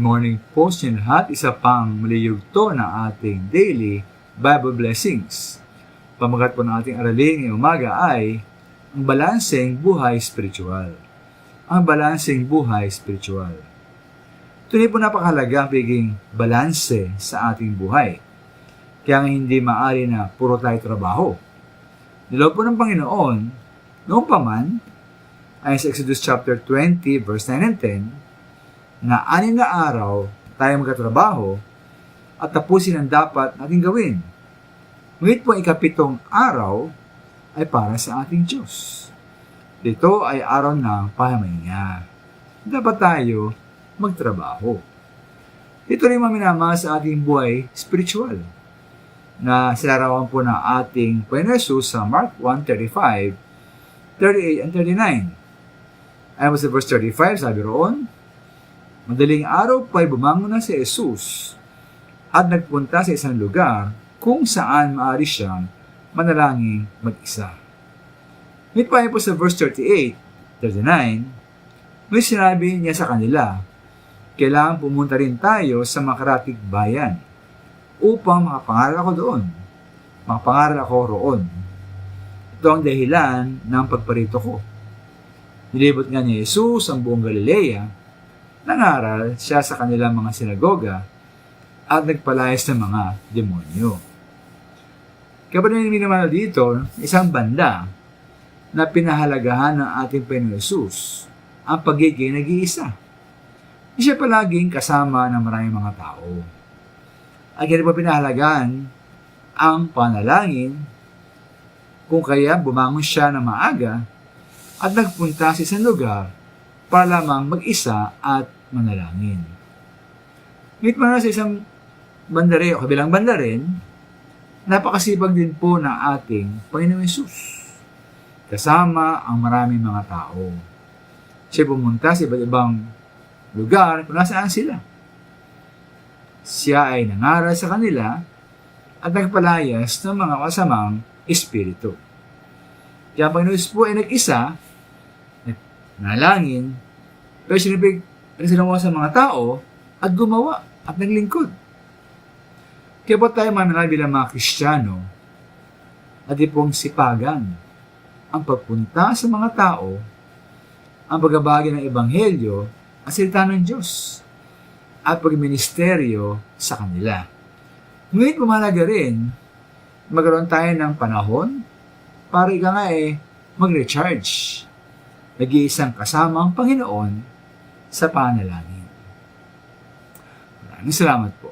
morning po sa inyo lahat. Isa pang maliyugto na ating daily Bible blessings. Pamagat po ng ating aralin ngayong umaga ay ang balanseng buhay spiritual. Ang balanseng buhay spiritual. Ito po napakahalaga ang pagiging balanse sa ating buhay. Kaya hindi maaari na puro tayo trabaho. Niloob po ng Panginoon, noong paman, ay sa Exodus chapter 20, verse 9 and 10, na 6 na araw tayo magkatrabaho at tapusin ang dapat natin gawin. Ngunit po ang ikapitong araw ay para sa ating Diyos. Dito ay araw ng pahamahinga. Dapat tayo magtrabaho. Ito rin maminama sa ating buhay spiritual na silarawan po ng ating Panginoon Jesus sa Mark 1:35, 38 and 39. Ayon sa verse 35, sabi roon, madaling araw pa ay bumangon na si Jesus at nagpunta sa isang lugar kung saan maaari siyang manalangin mag-isa. Ngunit pa po sa verse 38, 39, may sinabi niya sa kanila, kailangan pumunta rin tayo sa makaratig bayan upang makapangaral ako doon. Makapangaral ako roon. Ito ang dahilan ng pagparito ko. Nilibot nga ni Jesus ang buong Galilea. Nangaral siya sa kanilang mga sinagoga at nagpalayas ng mga demonyo. Kaya pa namin minamahal dito, isang banda na pinahalagahan ng ating Panginoon Jesus ang pagiging nag-iisa. Hindi siya palaging kasama ng maraming mga tao. At kaya pa pinahalagahan ang panalangin kung kaya bumangon siya ng maaga at nagpunta sa isang lugar para lamang mag-isa at manalangin. Ngunit man sa isang banda rin, o kabilang banda rin, napakasipag din po ng ating Panginoon Jesus. Kasama ang maraming mga tao. Siya pumunta sa iba't ibang lugar kung nasaan sila. Siya ay nangaral sa kanila at nagpalayas ng mga kasamang espiritu. Kaya ang Panginoon po ay nag-isa, nalangin, pero sinipig sinawa sa mga tao at gumawa at naglingkod. Kaya po tayo mananal bilang mga Kristiyano at ipong sipagan ang pagpunta sa mga tao, ang pagbabagi ng Ebanghelyo at salita ng Diyos at pagministeryo sa kanila. Ngunit pumalaga rin magkaroon tayo ng panahon para mag-recharge. Nag-iisang kasama ang Panginoon sa panalangin. Maraming salamat po.